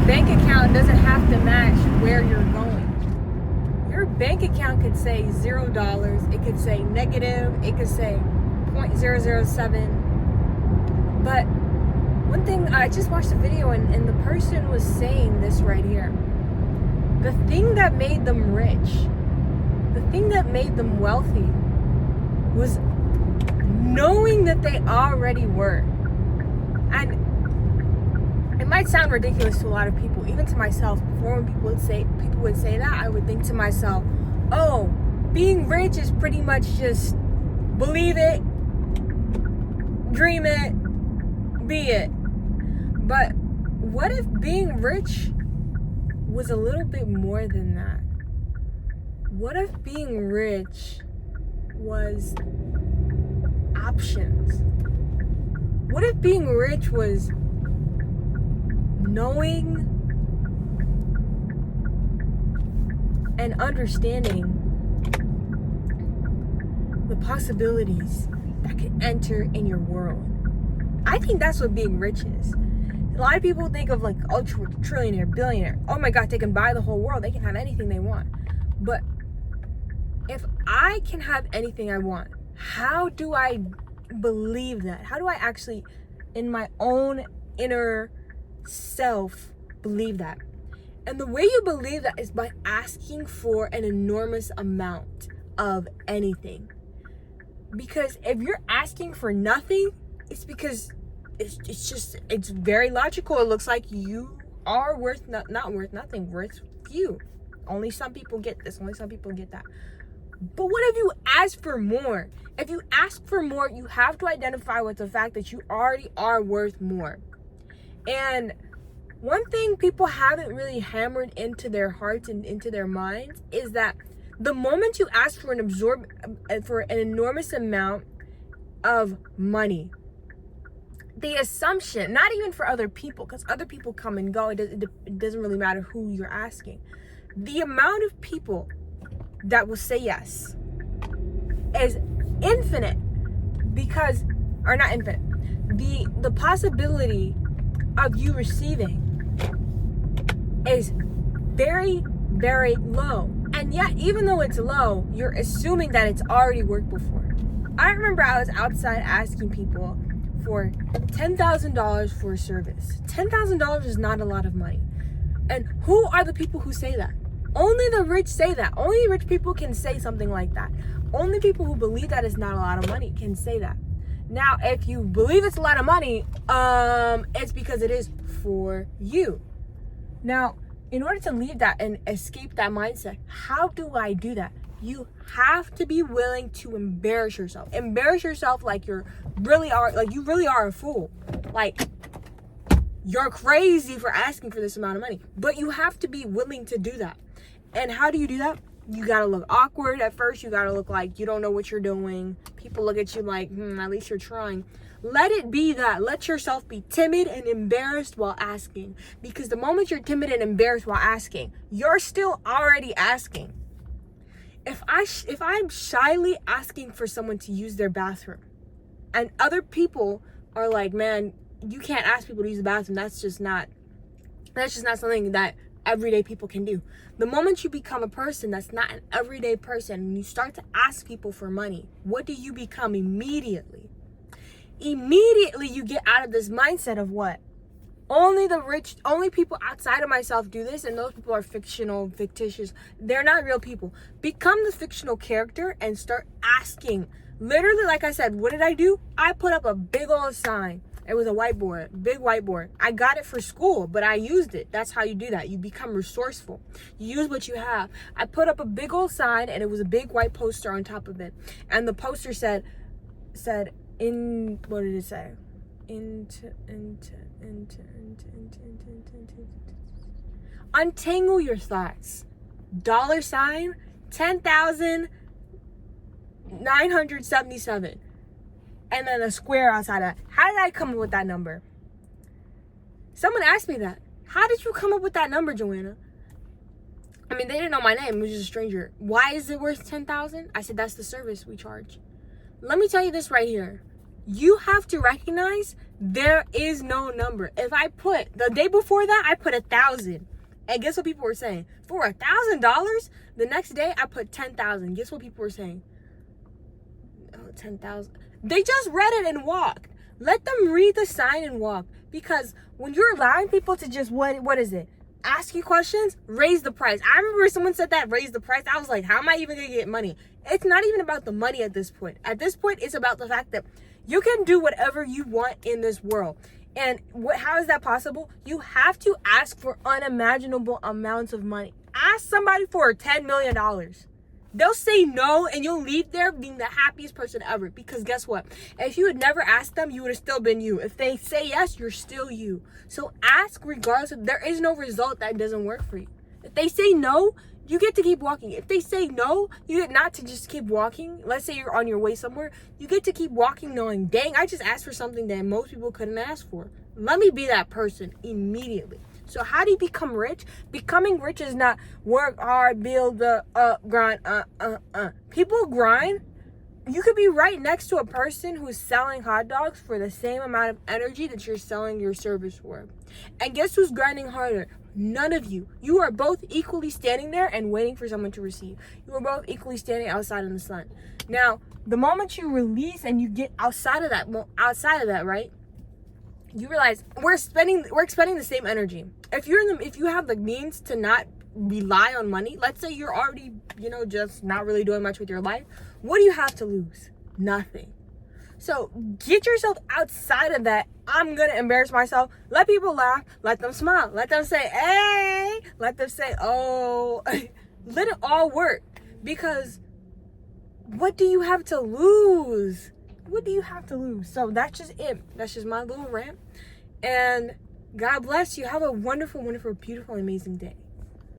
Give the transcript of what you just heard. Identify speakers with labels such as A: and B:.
A: bank account doesn't have to match where you're going. Your bank account could say $0. It could say negative. It could say 0.007. But one thing, I just watched a video and the person was saying this right here. The thing that made them rich, the thing that made them wealthy, was knowing that they already were. And it might sound ridiculous to a lot of people, even to myself. Before, when people would say that, I would think to myself, oh, being rich is pretty much just believe it, dream it, be it. But what if being rich was a little bit more than that? What if being rich was options? What if being rich was knowing and understanding the possibilities that could enter in your world? I think that's what being rich is. A lot of people think of like ultra trillionaire, billionaire. Oh my God, they can buy the whole world. They can have anything they want. But if I can have anything I want, how do I believe that? How do I actually, in my own inner self, believe that? And the way you believe that is by asking for an enormous amount of anything. Because if you're asking for nothing, it's because it's very logical. It looks like you are worth not worth nothing, worth few. Only some people get this, only some people get that. But what if you ask for more? If you ask for more, you have to identify with the fact that you already are worth more. And one thing people haven't really hammered into their hearts and into their minds is that the moment you ask for an enormous amount of money, the assumption, not even for other people, because other people come and go, it doesn't really matter who you're asking. The amount of people that will say yes is infinite, or not infinite. The possibility of you receiving is very, very low. And yet, even though it's low, you're assuming that it's already worked before. I remember I was outside asking people for $10,000 for a service. $10,000 is not a lot of money. And who are the people who say that? Only the rich say that. Only rich people can say something like that. Only people who believe that it's not a lot of money can say that. Now, if you believe it's a lot of money, it's because it is for you. Now, in order to leave that and escape that mindset, how do I do that? You have to be willing to embarrass yourself. Embarrass yourself like you really are a fool. Like, you're crazy for asking for this amount of money. But you have to be willing to do that. And how do you do that? You gotta look awkward at first. You gotta look like you don't know what you're doing. People look at you like, at least you're trying. Let it be that. Let yourself be timid and embarrassed while asking. Because the moment you're timid and embarrassed while asking, you're still already asking. If I'm shyly asking for someone to use their bathroom, and other people are like, man, you can't ask people to use the bathroom. That's just not something that everyday people can do. The moment you become a person that's not an everyday person and you start to ask people for money, what do you become immediately? Immediately you get out of this mindset of what? Only the rich, only people outside of myself do this, and those people are fictional, fictitious. They're not real people. Become the fictional character and start asking. Literally, like I said, what did I do? I put up a big old sign. It was a whiteboard, big whiteboard. I got it for school, but I used it. That's how you do that. You become resourceful. You use what you have. I put up a big old sign, and it was a big white poster on top of it. And the poster said, what did it say? Untangle your thoughts. $, 10,977. And then a square outside of that. How did I come up with that number? Someone asked me that. How did you come up with that number, Joanna? I mean, they didn't know my name. It was just a stranger. Why is it worth 10,000? I said, that's the service we charge. Let me tell you this right here. You have to recognize There is no number. If I put, the day before that, I put 1,000. And guess what people were saying? For $1,000, the next day I put 10,000. Guess what people were saying? Oh, 10,000. They just read it and walked. Let them read the sign and walk. Because when you're allowing people to just, what is it? Ask you questions, raise the price. I remember someone said that, raise the price. I was like, how am I even going to get money? It's not even about the money at this point. At this point, it's about the fact that you can do whatever you want in this world. And how is that possible? You have to ask for unimaginable amounts of money. Ask somebody for $10 million. They'll say no, and you'll leave there being the happiest person ever. Because guess what? If you had never asked them, you would have still been you. If they say yes, you're still you. So ask regardless of, there is no result that doesn't work for you. If they say no, you get to keep walking. If they say no, you get not to just keep walking. Let's say you're on your way somewhere. You get to keep walking knowing, dang, I just asked for something that most people couldn't ask for. Let me be that person immediately. So how do you become rich? Becoming rich is not work hard, build the grind. People grind. You could be right next to a person who's selling hot dogs for the same amount of energy that you're selling your service for. And guess who's grinding harder? None of you. You are both equally standing there and waiting for someone to receive. You are both equally standing outside in the sun. Now, the moment you release and you get outside of that, right? You realize we're expending the same energy. If you have the means to not rely on money, let's say you're already, just not really doing much with your life, what do you have to lose? Nothing. So get yourself outside of that. I'm gonna embarrass myself. Let people laugh. Let them smile. Let them say, hey. Let them say, oh. Let it all work. Because what do you have to lose? What do you have to lose? So that's just it. That's just my little rant. And God bless you. Have a wonderful, wonderful, beautiful, amazing day.